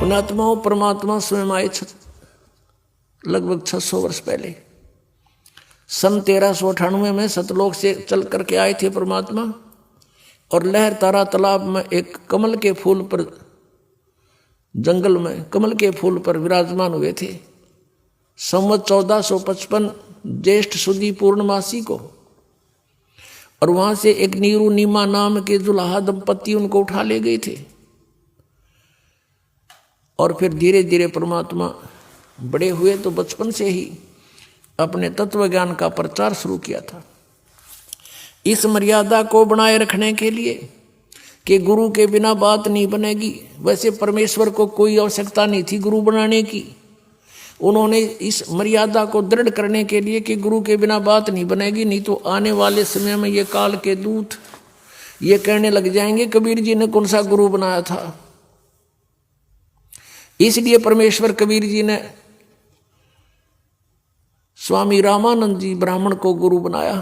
पुण्यात्माओं, परमात्मा स्वयं आए लगभग 600 वर्ष पहले। सन 1398 में सतलोक से चल करके आए थे परमात्मा, और लहर तारा तालाब में एक कमल के फूल पर, जंगल में कमल के फूल पर विराजमान हुए थे। संवत 1455 ज्येष्ठ शुद्धि पूर्णमासी को, और वहां से एक नीरू नीमा नाम के दुल्हा दंपति उनको उठा ले गए थे। और फिर धीरे धीरे परमात्मा बड़े हुए तो बचपन से ही अपने तत्व ज्ञान का प्रचार शुरू किया था। इस मर्यादा को बनाए रखने के लिए कि गुरु के बिना बात नहीं बनेगी। वैसे परमेश्वर को कोई आवश्यकता नहीं थी गुरु बनाने की। उन्होंने इस मर्यादा को दृढ़ करने के लिए कि गुरु के बिना बात नहीं बनेगी, नहीं तो आने वाले समय में ये काल के दूत ये कहने लग जाएंगे कबीर जी ने कौन सा गुरु बनाया था। इसलिए परमेश्वर कबीर जी ने स्वामी रामानंद जी ब्राह्मण को गुरु बनाया।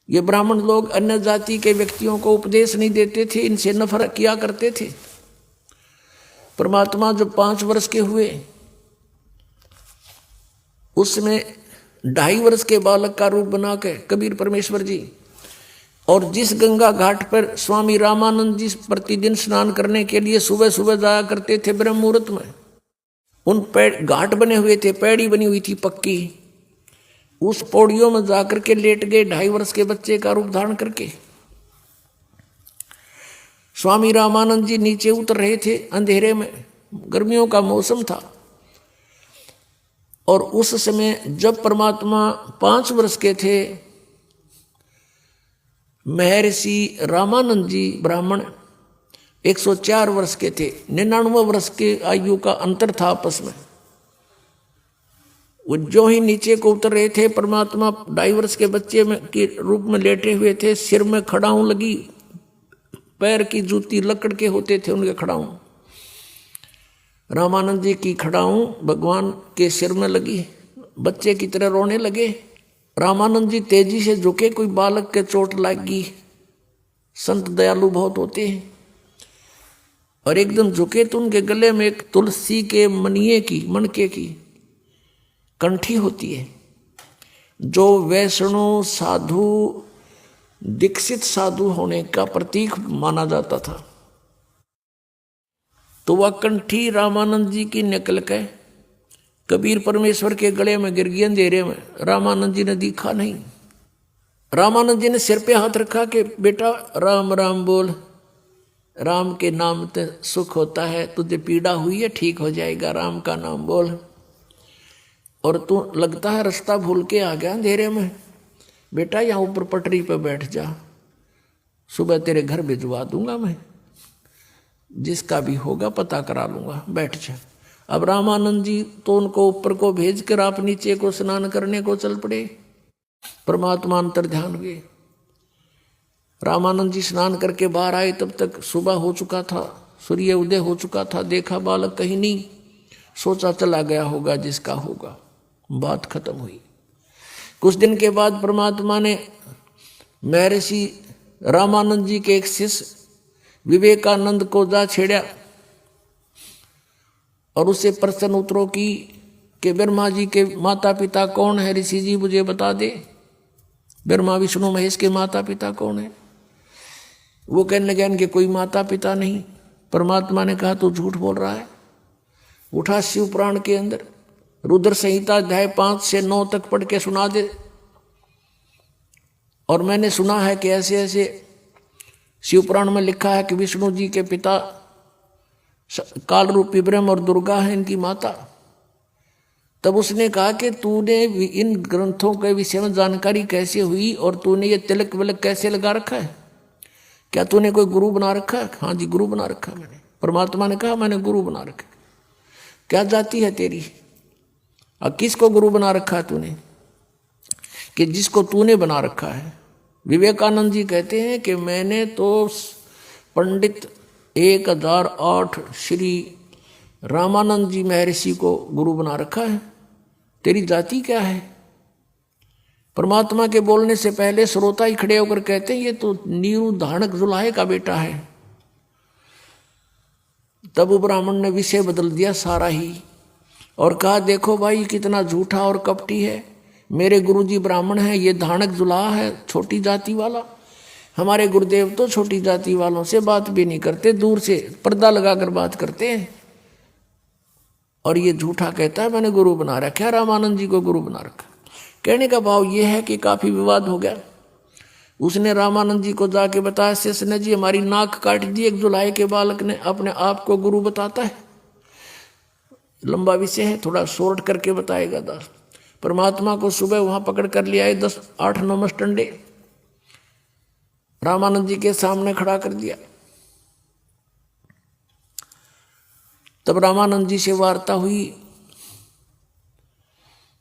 ये ब्राह्मण लोग अन्य जाति के व्यक्तियों को उपदेश नहीं देते थे, इनसे नफरत किया करते थे। परमात्मा जब 5 वर्ष के हुए, उसमें 2.5 वर्ष के बालक का रूप बना के कबीर परमेश्वर जी, और जिस गंगा घाट पर स्वामी रामानंद जी प्रतिदिन स्नान करने के लिए सुबह सुबह जाया करते थे ब्रह्म मुहूर्त में, उन घाट बने हुए थे, पैड़ी बनी हुई थी पक्की, उस पौड़ियों में जाकर के लेट गए 2.5 वर्ष के बच्चे का रूप धारण करके। स्वामी रामानंद जी नीचे उतर रहे थे अंधेरे में, गर्मियों का मौसम था, और उस समय जब परमात्मा 5 वर्ष के थे, महर्षि रामानंद जी ब्राह्मण 104 वर्ष के थे। 99 वर्ष के आयु का अंतर था आपस में। वो जो ही नीचे को उतर रहे थे, परमात्मा 2.5 वर्ष के बच्चे में के रूप में लेटे हुए थे। सिर में खड़ाऊं लगी, पैर की जूती लकड़ के होते थे उनके खड़ाऊं। रामानंद जी की खड़ाऊं भगवान के सिर में लगी, बच्चे की तरह रोने लगे। रामानंद जी तेजी से झुके, कोई बालक के चोट लगी। संत दयालु बहुत होते हैं, और एकदम झुके तो उनके गले में एक तुलसी के मनिये की, मणके की कंठी होती है, जो वैष्णव साधु, दीक्षित साधु होने का प्रतीक माना जाता था। तो वह कंठी रामानंद जी की निकल के कबीर परमेश्वर के गले में गिर गई अंधेरे में। रामानंद जी ने देखा नहीं। रामानंद जी ने सिर पे हाथ रखा कि बेटा राम राम बोल, राम के नाम से सुख होता है, तुझे पीड़ा हुई है ठीक हो जाएगा, राम का नाम बोल। और तू लगता है रास्ता भूल के आ गया अंधेरे में, बेटा यहाँ ऊपर पटरी पे बैठ जा, सुबह तेरे घर भिजवा दूंगा मैं, जिसका भी होगा पता करा लूंगा, बैठ जा। अब रामानंद जी तो उनको ऊपर को भेज कर आप नीचे को स्नान करने को चल पड़े। परमात्मा अंतर ध्यान हुए। रामानंद जी स्नान करके बाहर आए, तब तक सुबह हो चुका था, सूर्य उदय हो चुका था। देखा बालक कहीं नहीं, सोचा चला गया होगा जिसका होगा। बात खत्म हुई। कुछ दिन के बाद परमात्मा ने महर्षि रामानंद जी के एक शिष्य विवेकानंद को जा छेड़ा, और उससे प्रश्न उत्तरों की कि ब्रह्मा जी के माता पिता कौन है, ऋषि जी मुझे बता दे, ब्रह्मा विष्णु महेश के माता पिता कौन है। वो कहने लगे इनके कोई माता पिता नहीं। परमात्मा ने कहा तो झूठ बोल रहा है। उठा शिव पुराण के अंदर रुद्र संहिता अध्याय 5 से 9 तक पढ़ के सुना दे। और मैंने सुना है कि ऐसे ऐसे शिव पुराण में लिखा है कि विष्णु जी के पिता काल रूपी ब्रह्म और दुर्गा है इनकी माता। तब उसने कहा कि तूने इन ग्रंथों के विषय में जानकारी कैसे हुई, और तूने ये तिलक विलक कैसे लगा रखा है, क्या तूने कोई गुरु बना रखा है? हाँ जी गुरु बना रखा मैंने। परमात्मा ने कहा मैंने गुरु बना रखा। क्या जाति है तेरी, और किसको गुरु बना रखा है तूने? कि जिसको तूने बना रखा है। विवेकानंद जी कहते हैं कि मैंने तो पंडित 1008 श्री रामानंद जी महर्षि को गुरु बना रखा है, तेरी जाति क्या है? परमात्मा के बोलने से पहले श्रोता ही खड़े होकर कहते हैं ये तो नीरू धानक जुलाहे का बेटा है। तब वो ब्राह्मण ने विषय बदल दिया सारा ही और कहा देखो भाई कितना झूठा और कपटी है, मेरे गुरुजी ब्राह्मण है, ये धानक जुलाहा है छोटी जाति वाला। हमारे गुरुदेव तो छोटी जाति वालों से बात भी नहीं करते, दूर से पर्दा लगाकर बात करते हैं, और ये झूठा कहता है मैंने गुरु बना रखा है, रामानंद जी को गुरु बना रखा। कहने का भाव ये है कि काफी विवाद हो गया। उसने रामानंद जी को जाके बताया शेषन जी हमारी नाक काट दी एक जुलाई के बालक ने, अपने आप को गुरु बताता है। लंबा विषय है, थोड़ा शॉर्ट करके बताएगा दास। परमात्मा को सुबह वहां पकड़ कर ले आए 8-9 मस्टंडे, रामानंद जी के सामने खड़ा कर दिया। तब रामानंद जी से वार्ता हुई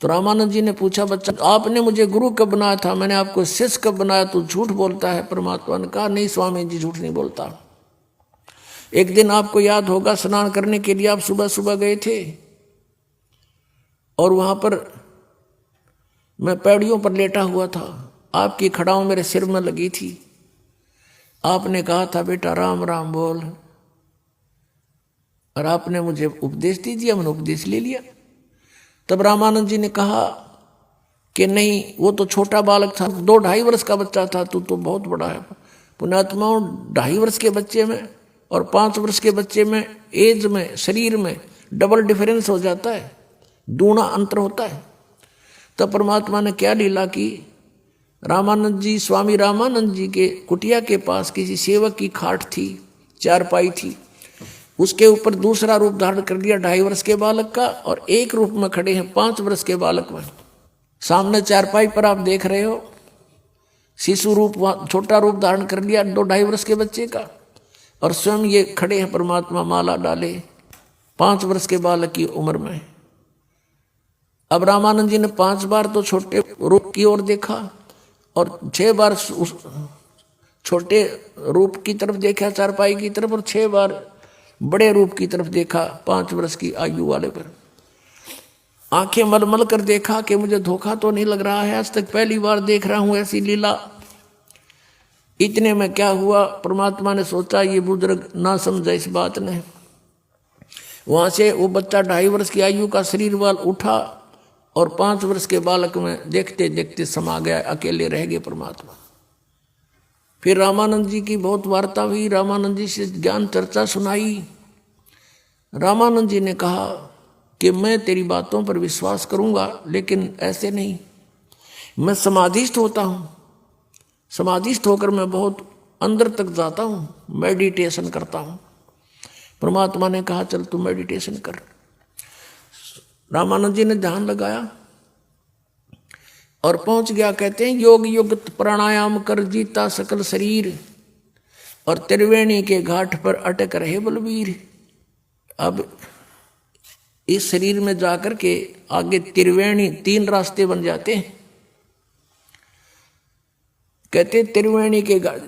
तो रामानंद जी ने पूछा बच्चा आपने मुझे गुरु कब बनाया था, मैंने आपको शिष्य कब बनाया, तो झूठ बोलता है। परमात्मा ने कहा नहीं स्वामी जी झूठ नहीं बोलता। एक दिन आपको याद होगा स्नान करने के लिए आप सुबह सुबह गए थे और वहां पर मैं पैड़ियों पर लेटा हुआ था, आपकी खड़ाओं मेरे सिर में लगी थी। आपने कहा था बेटा राम राम बोल, और आपने मुझे उपदेश दे दिया, मैंने उपदेश ले लिया। तब रामानंद जी ने कहा कि नहीं वो तो छोटा बालक था, 2-2.5 वर्ष का बच्चा था, तू तो बहुत बड़ा है। पुण्यात्माओं 2.5 वर्ष के बच्चे में और 5 वर्ष के बच्चे में एज में शरीर में डबल डिफरेंस हो जाता है, दूना अंतर होता है। तब परमात्मा ने क्या लीला की, रामानंद जी स्वामी रामानंद जी के कुटिया के पास किसी सेवक की खाट थी, चारपाई थी, उसके ऊपर दूसरा रूप धारण कर दिया 2.5 वर्ष के बालक का, और एक रूप में खड़े हैं 5 वर्ष के बालक में। सामने चारपाई पर आप देख रहे हो शिशु रूप, छोटा रूप धारण कर लिया 2-2.5 वर्ष के बच्चे का, और स्वयं ये खड़े हैं परमात्मा माला डाले 5 वर्ष के बालक की उम्र में। अब रामानंद जी ने 5 बार तो छोटे रूप की ओर देखा और 6 बार उस छोटे रूप की तरफ देखा चारपाई की तरफ, और 6 बार बड़े रूप की तरफ देखा 5 वर्ष की आयु वाले पर। आंखें मलमल कर देखा कि मुझे धोखा तो नहीं लग रहा है, आज तक पहली बार देख रहा हूं ऐसी लीला। इतने में क्या हुआ, परमात्मा ने सोचा ये बुजुर्ग ना समझा इस बात ने। वहां से वो बच्चा 2.5 वर्ष की आयु का शरीर वाल उठा और 5 वर्ष के बालक में देखते देखते समा गया, अकेले रह गए परमात्मा। फिर रामानंद जी की बहुत वार्ता हुई, रामानंद जी से ज्ञान चर्चा सुनाई। रामानंद जी ने कहा कि मैं तेरी बातों पर विश्वास करूंगा, लेकिन ऐसे नहीं, मैं समाधिस्थ होता हूं, समाधिस्थ होकर मैं बहुत अंदर तक जाता हूं, मेडिटेशन करता हूं। परमात्मा ने कहा चल तू मेडिटेशन कर। रामानंद जी ने ध्यान लगाया और पहुंच गया। कहते हैं योग युक्त प्राणायाम कर जीता सकल शरीर, और त्रिवेणी के घाट पर अटक रहे बलवीर। अब इस शरीर में जाकर के आगे त्रिवेणी 3 रास्ते बन जाते हैं। कहते त्रिवेणी के घाट,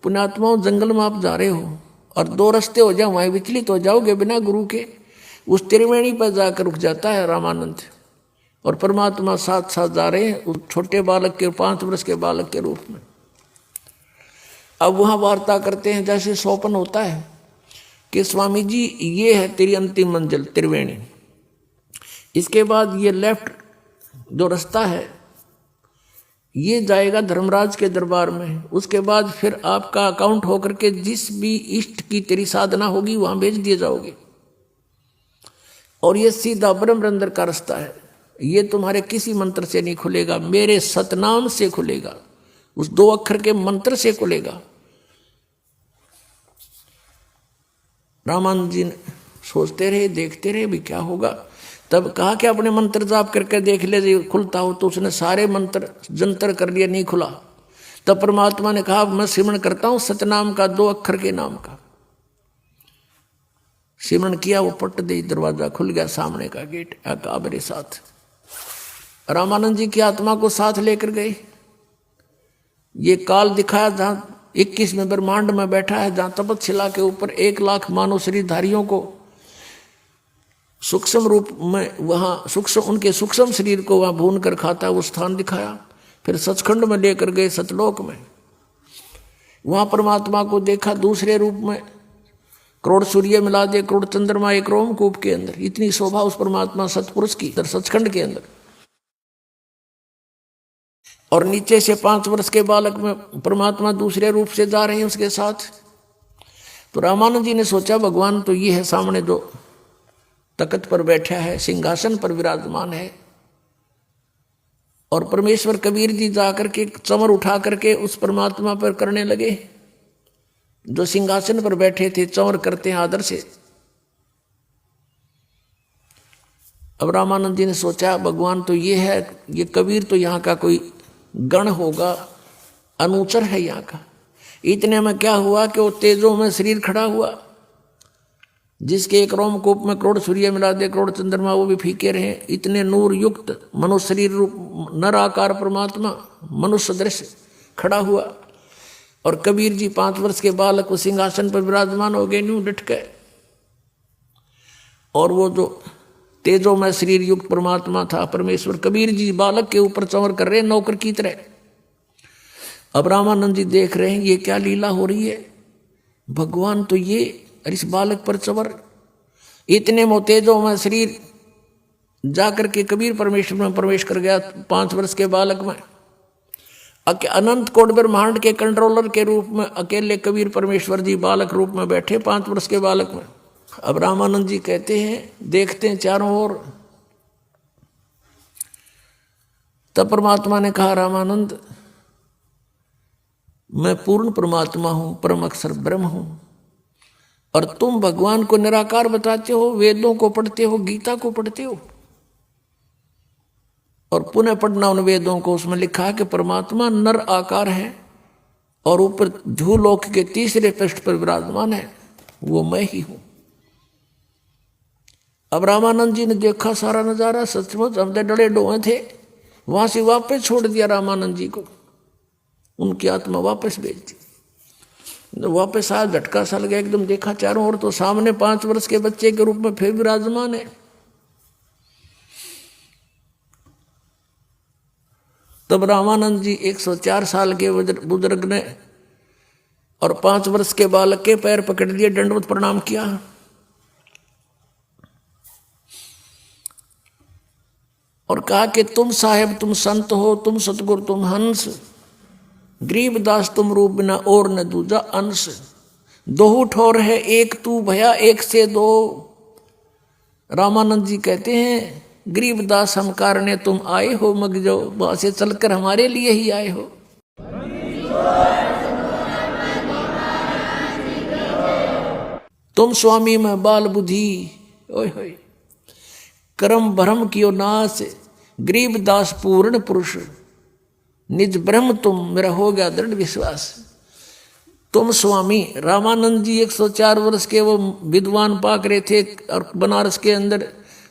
पुण्यात्माओं जंगल में आप जा रहे हो और 2 रास्ते हो जाओ, वहां विचलित हो जाओगे बिना गुरु के। उस त्रिवेणी पर जाकर रुक जाता है रामानंद, और परमात्मा साथ साथ जा रहे हैं उस छोटे बालक के 5 वर्ष के बालक के रूप में। अब वहां वार्ता करते हैं जैसे स्वप्न होता है कि स्वामी जी ये है तेरी अंतिम मंजिल त्रिवेणी, इसके बाद ये लेफ्ट जो रास्ता है ये जाएगा धर्मराज के दरबार में, उसके बाद फिर आपका अकाउंट होकर के जिस भी इष्ट की तेरी साधना होगी वहां भेज दिए जाओगे, और ये सीधा ब्रह्मरंध्र का रास्ता है, ये तुम्हारे किसी मंत्र से नहीं खुलेगा, मेरे सतनाम से खुलेगा, उस 2 अक्षर के मंत्र से खुलेगा। रामानंद जी सोचते रहे, देखते रहे भी क्या होगा। तब कहा कि अपने मंत्र जाप करके देख ले खुलता हो, तो उसने सारे मंत्र जंतर कर लिया, नहीं खुला। तब परमात्मा ने कहा मैं सिमरण करता हूं सतनाम का 2 अक्षर के नाम का। सिमरण किया, वो पट दे दरवाजा खुल गया, सामने का गेट आका मेरे साथ। रामानंद जी की आत्मा को साथ लेकर गए। ये काल दिखाया जहां 21वें ब्रह्मांड में बैठा है, जहां तपतशिला के ऊपर 1 लाख मानव शरीरधारियों को सूक्ष्म रूप में, वहां सूक्ष्म उनके सूक्ष्म शरीर को वहां भून कर खाता है, वो स्थान दिखाया। फिर सचखंड में लेकर गए, सतलोक में। वहां परमात्मा को देखा दूसरे रूप में, करोड़ सूर्य मिला दे, करोड़ चंद्रमा एक रोमकूप के अंदर। इतनी शोभा उस परमात्मा सतपुरुष की सचखंड के अंदर। और नीचे से 5 वर्ष के बालक में परमात्मा दूसरे रूप से जा रहे हैं उसके साथ। तो रामानंद जी ने सोचा भगवान तो ये है सामने जो तख्त पर बैठा है, सिंहासन पर विराजमान है। और परमेश्वर कबीर जी जाकर के चमर उठा करके उस परमात्मा पर करने लगे। जो सिंहासन पर बैठे थे चमर करते हैं आदर से। अब रामानंद जी ने सोचा भगवान तो ये है, ये कबीर तो यहाँ का कोई गण होगा, अनुचर है यहाँ का। इतने में क्या हुआ कि वो तेजों में शरीर खड़ा हुआ, जिसके एक रोमकूप में करोड़ सूर्य मिला दे, करोड़ चंद्रमा वो भी फीके रहे। इतने नूर युक्त मनुष्य शरीर रूप नर आकार परमात्मा मनुष्य दृश्य खड़ा हुआ। और कबीर जी 5 वर्ष के बालक को सिंहासन पर विराजमान हो गए, न्यू डट गए। और वो जो तेजों में शरीर युक्त परमात्मा था परमेश्वर, कबीर जी बालक के ऊपर चंवर कर रहे नौकर की तरह। अब रामानंद जी देख रहे हैं ये क्या लीला हो रही है। भगवान तो ये इस बालक पर चंवर। इतने मोतेजों में शरीर जाकर के कबीर परमेश्वर में प्रवेश कर गया 5 वर्ष के बालक में। अनंत कोट ब्रह्मांड के कंट्रोलर के रूप में अकेले कबीर परमेश्वर जी बालक रूप में बैठे 5 वर्ष के बालक में। अब रामानंद जी कहते हैं, देखते हैं चारों ओर। तब परमात्मा ने कहा, रामानंद मैं पूर्ण परमात्मा हूं, परम अक्षर ब्रह्म हूं, और तुम भगवान को निराकार बताते हो, वेदों को पढ़ते हो, गीता को पढ़ते हो। और पुनः पढ़ना उन वेदों को, उसमें लिखा है कि परमात्मा नर आकार है और ऊपर भूलोक के तीसरे पृष्ठ पर विराजमान है, वो मैं ही हूं। अब रामानंद जी ने देखा सारा नजारा, सचमुच हम तो डरे डोए थे। वहां से वापस छोड़ दिया रामानंद जी को, उनकी आत्मा वापस भेज दी। वापस आया, झटका सा लगा एकदम, देखा चारों ओर तो सामने 5 वर्ष के बच्चे के रूप में फिर विराजमान है। तब रामानंद जी 104 साल के बुजुर्ग ने और 5 वर्ष के बालक के पैर पकड़ लिए, दंडवत प्रणाम किया। और कहा कि तुम साहेब, तुम संत हो, तुम सतगुरु, तुम हंस, गरीबदास तुम रूप बिना और न दूजा अंश। दोहू ठोर है एक तू भया एक से दो। रामानंद जी कहते हैं, गरीबदास हम कारणे तुम आए हो, मग जो वहां से चलकर हमारे लिए ही आए हो। तुम स्वामी में बाल बुद्धि, ओए होए कर्म भ्रम कियो नाश, गरीबदास पूर्ण पुरुष, निज ब्रह्म तुम, मेरा हो गया दृढ़ विश्वास। तुम स्वामी, रामानंद जी 104 वर्ष के वो विद्वान पाक रहे थे। और बनारस के अंदर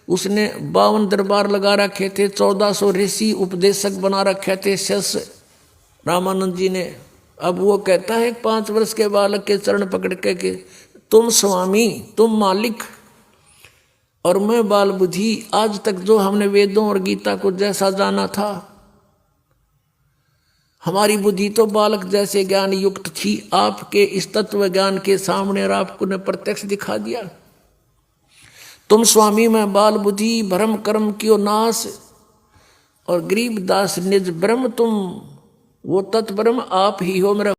उसने 52 दरबार लगा रखे थे, 1400 ऋषि उपदेशक बना रखे थे शिष्य रामानंद जी ने। अब वो कहता है 5 वर्ष के बालक के चरण पकड़ के कि तुम स्वामी, तुम मालिक और मैं बाल बुद्धि। आज तक जो हमने वेदों और गीता को जैसा जाना था, हमारी बुद्धि तो बालक जैसे ज्ञान युक्त थी। आपके इस तत्व ज्ञान के सामने और आपको ने प्रत्यक्ष दिखा दिया। तुम स्वामी में बाल बुद्धि, भ्रम कर्म कियो नाश, और गरीबदास निज ब्रह्म तुम, वो तत्ब्रह्म आप ही हो मेरा